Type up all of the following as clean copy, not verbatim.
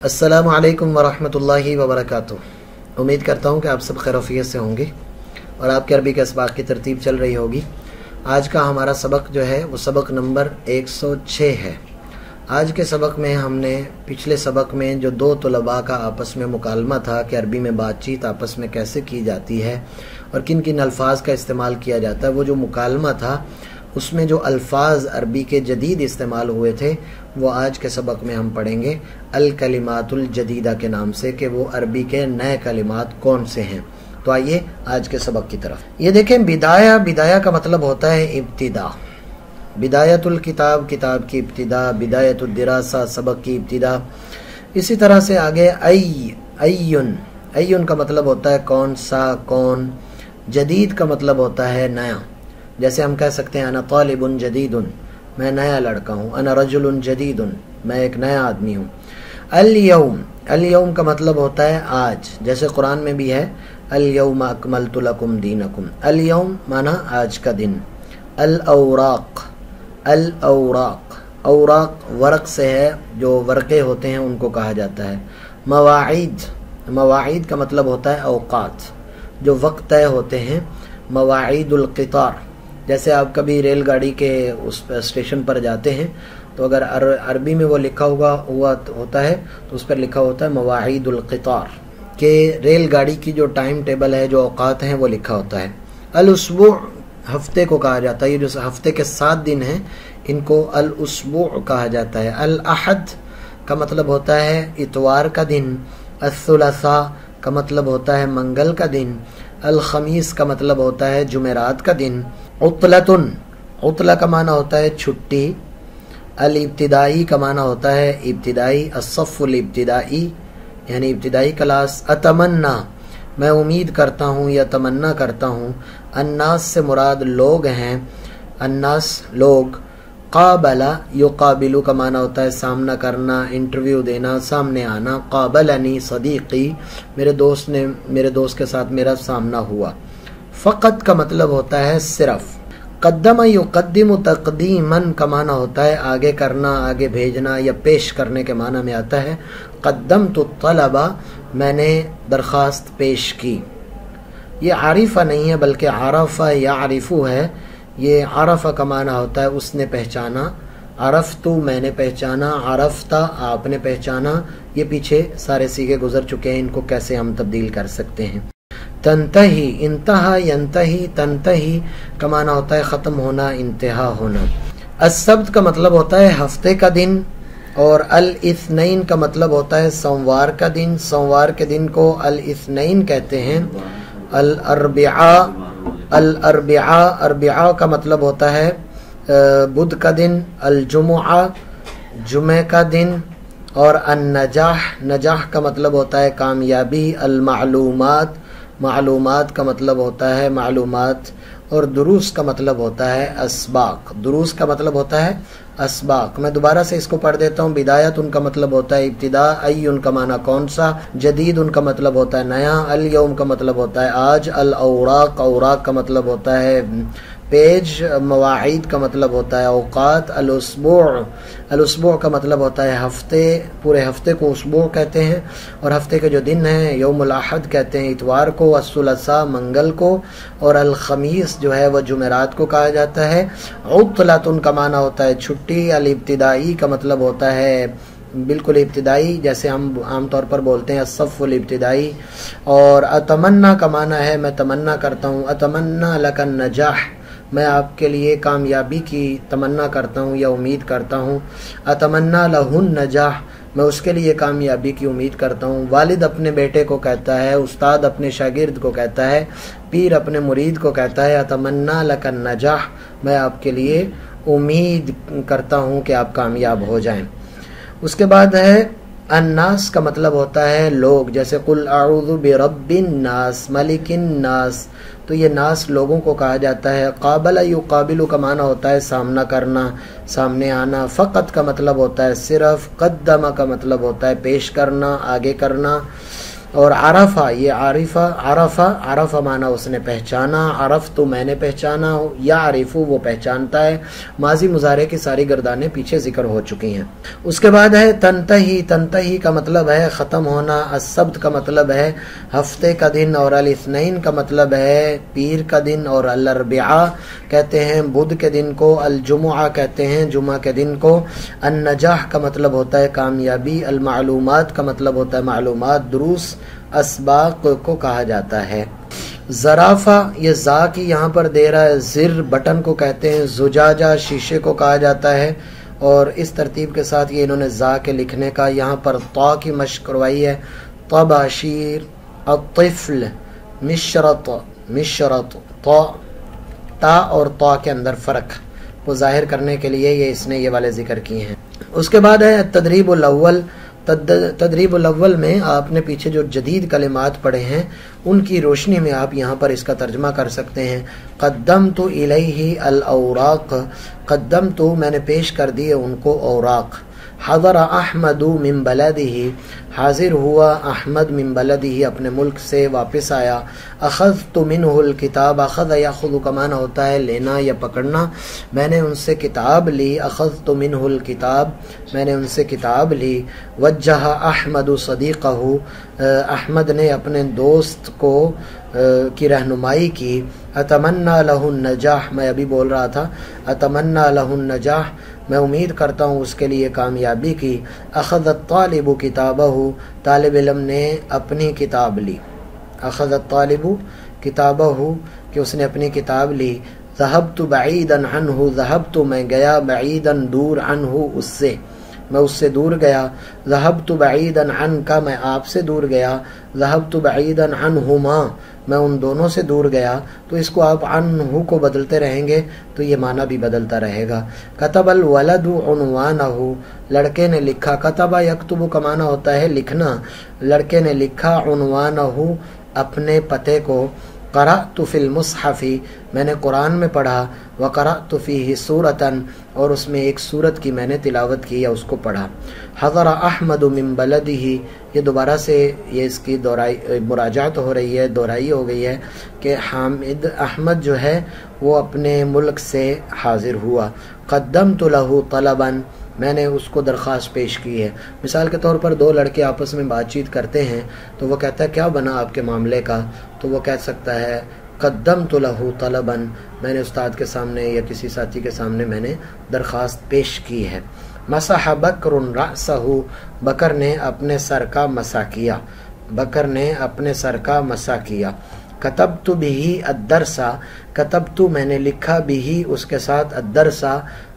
السلام علیکم ورحمۃ اللہ وبرکاتہ۔ امید کرتا ہوں کہ آپ سب خیر و عافیت سے ہوں گے اور آپ کے عربی کے اسباق کی ترتیب چل رہی ہوگی۔ آج کا ہمارا سبق جو ہے وہ سبق نمبر 106 ہے۔ آج کے سبق میں ہم نے پچھلے سبق میں جو دو طلباء کا آپس میں مکالمہ تھا کہ عربی میں بات چیت آپس میں کیسے کی جاتی ہے اور کن کن الفاظ کا استعمال کیا جاتا ہے، وہ جو مکالمہ تھا اس میں جو الفاظ عربی کے جدید استعمال ہوئے تھے وہ آج کے سبق میں ہم پڑھیں گے الکلمات الجدیدہ کے نام سے، کہ وہ عربی کے نئے کلمات کون سے ہیں۔ تو آئیے آج کے سبق کی طرف۔ یہ دیکھیں، بدایہ کا مطلب ہوتا ہے ابتدا۔ بدایت الکتاب، کتاب کی ابتدا، بدایت الدراسہ، سبق کی ابتدا۔ اسی طرح سے آگے ایون کا مطلب ہوتا ہے کون سا، کون۔ جدید کا مطلب ہوتا ہے نیا، جیسے ہم کہہ سکتے ہیں انا طالب جدید، میں نیا لڑکا ہوں۔ انا رجل جدید، میں ایک نیا آدمی ہوں۔ الیوم کا مطلب ہوتا ہے آج، جیسے قرآن میں بھی ہے الیوم اکملت لکم دینکم۔ الیوم مانا آج کا دن۔ الاوراق، اوراق ورق سے ہے، جو ورقے ہوتے ہیں ان کو کہا جاتا ہے۔ مواعید کا مطلب ہوتا ہے اوقات، جو وقت طے ہوتے ہیں۔ مواعید القطار، جیسے آپ کبھی ریل گاڑی کے اس اسٹیشن پر جاتے ہیں تو اگر عربی میں وہ لکھا ہوا ہوتا ہے تو اس پر لکھا ہوتا ہے مواعید القطار، کہ ریل گاڑی کی جو ٹائم ٹیبل ہے، جو اوقات ہیں، وہ لکھا ہوتا ہے۔ الاسبوع، ہفتے کو کہا جاتا ہے، یہ جو ہفتے کے 7 دن ہیں ان کو الاسبوع کہا جاتا ہے۔ الاحد کا مطلب ہوتا ہے اتوار کا دن۔ الثلاثاء کا مطلب ہوتا ہے منگل کا دن۔ الخمیس کا مطلب ہوتا ہے جمعرات کا دن۔ عطلہ کا معنی ہوتا ہے چھٹی۔ الابتدائی کا معنی ہوتا ہے ابتدائی۔ الصف الابتدائی یعنی ابتدائی کلاس۔ اتمنا، میں امید کرتا ہوں یا تمنا کرتا ہوں۔ الناس سے مراد لوگ ہیں، الناس لوگ۔ قابل یقابل کا معنی ہوتا ہے سامنا کرنا، انٹرویو دینا، سامنے آنا۔ قابلنی صدیقی، میرے دوست کے ساتھ میرا سامنا ہوا۔ فقط کا مطلب ہوتا ہے صرف۔ قدم یقدم تقدیما کا معنی ہوتا ہے آگے کرنا، آگے بھیجنا یا پیش کرنے کے معنی میں آتا ہے۔ قدمت الطلبہ، میں نے درخواست پیش کی۔ یہ عارفہ نہیں ہے بلکہ عرفہ یا عارفو ہے۔ یہ عرفہ کا معنی ہوتا ہے اس نے پہچانا۔ عرفتو، میں نے پہچانا۔ عرفتا، آپ نے پہچانا۔ یہ پیچھے سارے سیغے گزر چکے ہیں، ان کو کیسے ہم تبدیل کر سکتے ہیں۔ تنتہی، انتہا ینتہی، تنتہی کا معنی ہوتا ہے ختم ہونا، انتہا ہونا۔ السبت کا مطلب ہوتا ہے ہفتے کا دن، اور الاثنین کا مطلب ہوتا ہے سوموار کا دن۔ سوموار کے دن کو الاثنین کہتے ہیں۔ اربعاء کا مطلب ہوتا ہے بدھ کا دن۔ الجمعہ، جمعہ کا دن۔ اور نجاح کا مطلب ہوتا ہے کامیابی۔ معلومات کا مطلب ہوتا ہے معلومات۔ اور دروس کا مطلب ہوتا ہے اسباق۔ دروس کا مطلب ہوتا ہے اسباق۔ میں دوبارہ سے اس کو پڑھ دیتا ہوں۔ بدایت ان کا مطلب ہوتا ہے ابتدا۔ ان کا معنی کون سا۔ جدید ان کا مطلب ہوتا ہے نیا۔ الیوم کا مطلب ہوتا ہے آج۔ اوراق کا مطلب ہوتا ہے پیج۔ مواعید کا مطلب ہوتا ہے اوقات۔ الاسبوع کا مطلب ہوتا ہے ہفتے، پورے ہفتے کو اسبوع کہتے ہیں، اور ہفتے کے جو دن ہیں یوم الاحد کہتے ہیں اتوار کو۔ الثلاثاء منگل کو، اور الخمیس جو ہے وہ جمعرات کو کہا جاتا ہے۔ عطلۃ کا معنی ہوتا ہے چھٹی۔ الابتدائی کا مطلب ہوتا ہے بالکل ابتدائی، جیسے ہم عام طور پر بولتے ہیں الصف الابتدائی۔ اور اتمنا کا معنی ہے میں تمنا کرتا ہوں۔ اتمنا لک النجاح، میں آپ کے لیے کامیابی کی تمنا کرتا ہوں یا امید کرتا ہوں۔ اتمنا لہ النجاح، میں اس کے لیے کامیابی کی امید کرتا ہوں۔ والد اپنے بیٹے کو کہتا ہے، استاد اپنے شاگرد کو کہتا ہے، پیر اپنے مرید کو کہتا ہے اتمنا لک النجاح، میں آپ کے لیے امید کرتا ہوں کہ آپ کامیاب ہو جائیں۔ اس کے بعد ہے الناس کا مطلب ہوتا ہے لوگ، جیسے قل اعوذ برب الناس ملک الناس، تو یہ ناس لوگوں کو کہا جاتا ہے۔ قابل یقابل کا معنی ہوتا ہے سامنا کرنا، سامنے آنا۔ فقط کا مطلب ہوتا ہے صرف۔ قدم کا مطلب ہوتا ہے پیش کرنا، آگے کرنا۔ اور عرفہ یہ عرفہ مانا اس نے پہچانا، عرف تو میں نے پہچانا، یا عرفو وہ پہچانتا ہے، ماضی مضارع کی ساری گردانیں پیچھے ذکر ہو چکی ہیں۔ اس کے بعد ہے تنتہی کا مطلب ہے ختم ہونا، السبت کا مطلب ہے ہفتے کا دن، اور الاثنین کا مطلب ہے پیر کا دن، اور الاربعاء کہتے ہیں بدھ کے دن کو، الجمعہ کہتے ہیں جمعہ کے دن کو، النجاح کا مطلب ہوتا ہے کامیابی، المعلومات کا مطلب ہوتا ہے معلومات، دروس اسباق کو کہا جاتا ہے۔ زرافہ یہ زا کی یہاں پر دے رہا ہے، زر بٹن کو کہتے ہیں، زجاجہ شیشے کو کہا جاتا ہے، اور اس ترتیب کے ساتھ یہ انہوں نے زا کے لکھنے کا یہاں پر طا کی مشق کروائی ہے، طباشیر، الطفل، مشرط تا اور طا کے اندر فرق کو ظاہر کرنے کے لیے یہ اس نے یہ والے ذکر کیے ہیں۔ اس کے بعد ہے تدریب الاول۔ تدریب الاول میں آپ نے پیچھے جو جدید کلمات پڑھے ہیں ان کی روشنی میں آپ یہاں پر اس کا ترجمہ کر سکتے ہیں۔ قدمت الیہ الاوراق، قدمت میں نے پیش کر دیے ان کو اوراق۔ حضر احمد من بلدہ، حاضر ہوا احمد من بلدہ اپنے ملک سے واپس آیا۔ اخذت منہ الکتاب، اخذ یاخذ کا معنی ہوتا ہے لینا یا پکڑنا، میں نے ان سے کتاب لی، اخذت منہ الکتاب میں نے ان سے کتاب لی۔ وجہ احمد صدیقہ، احمد نے اپنے دوست کو کی رہنمائی کی۔ اتمنى لہ النجاح، میں ابھی بول رہا تھا اتمنى لہ النجاح، میں امید کرتا ہوں اس کے لیے کامیابی کی۔ اخذ الطالب کتابہ، طالب علم نے اپنی کتاب لی۔ اخذ الطالب کتابہ کہ اس نے اپنی کتاب لی۔ ذهبت بعیدا عنہ، ذهبت میں گیا، بعیدا دور، عنہ اس سے، میں اس سے دور گیا۔ ذهبت بعیدا عنک میں آپ سے دور گیا۔ ذهبت بعیدا عنہما میں ان دونوں سے دور گیا۔ تو اس کو آپ عنہ کو بدلتے رہیں گے تو یہ معنی بھی بدلتا رہے گا۔ کتب الولد عنوانہ، لڑکے نے لکھا، کتبہ یکتب کا معنی ہوتا ہے لکھنا، لڑکے نے لکھا، عنوانہ اپنے پتے کو۔ قرأت فی المصحف میں نے قرآن میں پڑھا، وقرأت فیہ سورۃ اور اس میں ایک سورت کی میں نے تلاوت کی یا اس کو پڑھا۔ حضر احمد من بلدہ، یہ دوبارہ سے یہ اس کی مراجعت ہو رہی ہے، دہرائی ہو گئی ہے کہ حامد احمد جو ہے وہ اپنے ملک سے حاضر ہوا۔ قدمت لہ طلبا میں نے اس کو درخواست پیش کی ہے۔ مثال کے طور پر دو لڑکے آپس میں بات چیت کرتے ہیں تو وہ کہتا ہے کیا بنا آپ کے معاملے کا، تو وہ کہہ سکتا ہے قدمت لہ طلبا، میں نے استاد کے سامنے یا کسی ساتھی کے سامنے میں نے درخواست پیش کی ہے۔ مسح بکر رأسہ، بکر نے اپنے سر کا مسح کیا، بکر نے اپنے سر کا مسح کیا۔ کتبت بہ الدرس، کتبت میں نے لکھا بہ اس کے ساتھ الدرس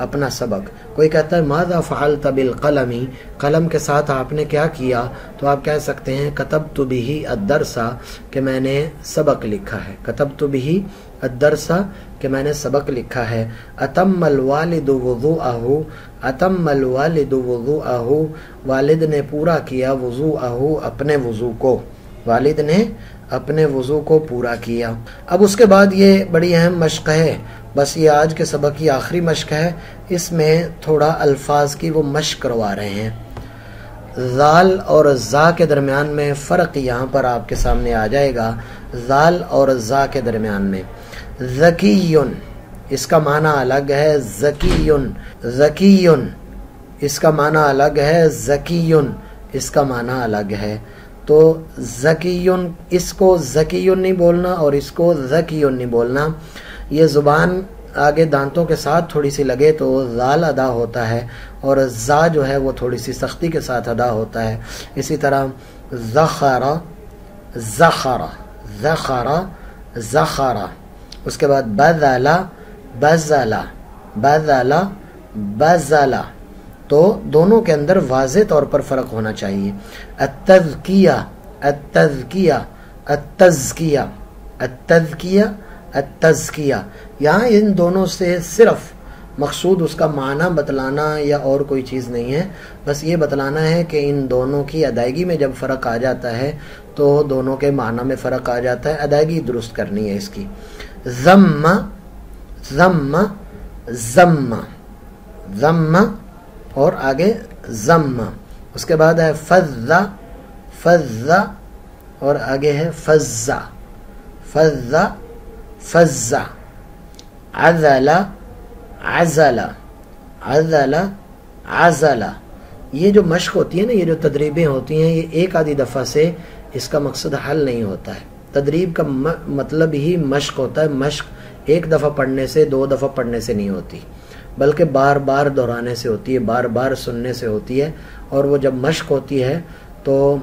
اپنا سبق۔ کوئی کہتا ہے ماذا فعلت بالقلم، قلم کے ساتھ آپ نے کیا کیا، تو آپ کہہ سکتے ہیں کتبت بہ الدرس کہ میں نے سبق لکھا ہے، کتبت بہ الدرس کہ میں نے سبق لکھا ہے۔ اتم الوالد وضوءہ، اتم الوالد وضوءہ والد نے پورا کیا وضوءہ اپنے وضو کو، والد نے اپنے وضو کو پورا کیا۔ اب اس کے بعد یہ بڑی اہم مشق ہے، بس یہ آج کے سبق کی آخری مشق ہے، اس میں تھوڑا الفاظ کی وہ مشق کروا رہے ہیں۔ ذال اور زا کے درمیان میں فرق یہاں پر آپ کے سامنے آ جائے گا، ذال اور زا کے درمیان میں۔ ذکیٌ اس کا معنی الگ ہے، ذکیٌ اس کا معنی الگ ہے، ذکیٌ اس کا معنی الگ ہے۔ تو ذکیٌ اس کو ذکیٌ نہیں بولنا اور اس کو ذکیٌ نہیں بولنا، یہ زبان آگے دانتوں کے ساتھ تھوڑی سی لگے تو ذال ادا ہوتا ہے اور زا جو ہے وہ تھوڑی سی سختی کے ساتھ ادا ہوتا ہے۔ اسی طرح ذخرہ، ذخرہ، ذخرہ، ذخرہ، اس کے بعد بذلا، بذلا، بذلا، بذلا، تو دونوں کے اندر واضح طور پر فرق ہونا چاہیے۔ التذکیہ، التذکیہ، التزکیہ، التذکیہ، التزکیہ، یہاں ان دونوں سے صرف مقصود اس کا معنی بتلانا یا اور کوئی چیز نہیں ہے، بس یہ بتلانا ہے کہ ان دونوں کی ادائیگی میں جب فرق آ جاتا ہے تو دونوں کے معنی میں فرق آ جاتا ہے، ادائیگی درست کرنی ہے اس کی۔ ضم، ضم، ضم، ضم اور آگے ضم، اس کے بعد ہے فض، فض، اور آگے ہے فزا، فزا فزا، عزلا عزلا، عزلا عزلا۔ یہ جو مشق ہوتی ہے نا، یہ جو تدریبیں ہوتی ہیں، یہ ایک آدھی دفعہ سے اس کا مقصد حل نہیں ہوتا ہے۔ تدریب کا مطلب ہی مشق ہوتا ہے۔ مشق ایک دفعہ پڑھنے سے، دو دفعہ پڑھنے سے نہیں ہوتی، بلکہ بار بار دہرانے سے ہوتی ہے، بار بار سننے سے ہوتی ہے۔ اور وہ جب مشق ہوتی ہے تو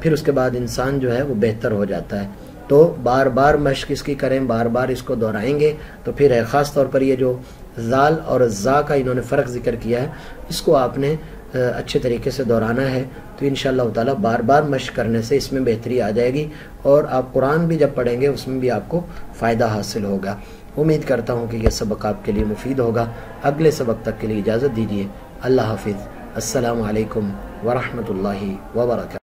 پھر اس کے بعد انسان جو ہے وہ بہتر ہو جاتا ہے۔ تو بار بار مشق اس کی کریں، بار بار اس کو دہرائیں گے تو پھر ہے۔ خاص طور پر یہ جو زال اور زا کا انہوں نے فرق ذکر کیا ہے، اس کو آپ نے اچھے طریقے سے دہرانا ہے، تو انشاءاللہ تعالی بار بار مشق کرنے سے اس میں بہتری آ جائے گی، اور آپ قرآن بھی جب پڑھیں گے اس میں بھی آپ کو فائدہ حاصل ہوگا۔ امید کرتا ہوں کہ یہ سبق آپ کے لیے مفید ہوگا۔ اگلے سبق تک کے لیے اجازت دیجیے۔ اللہ حافظ۔ السلام علیکم ورحمۃ اللہ وبرکاتہ۔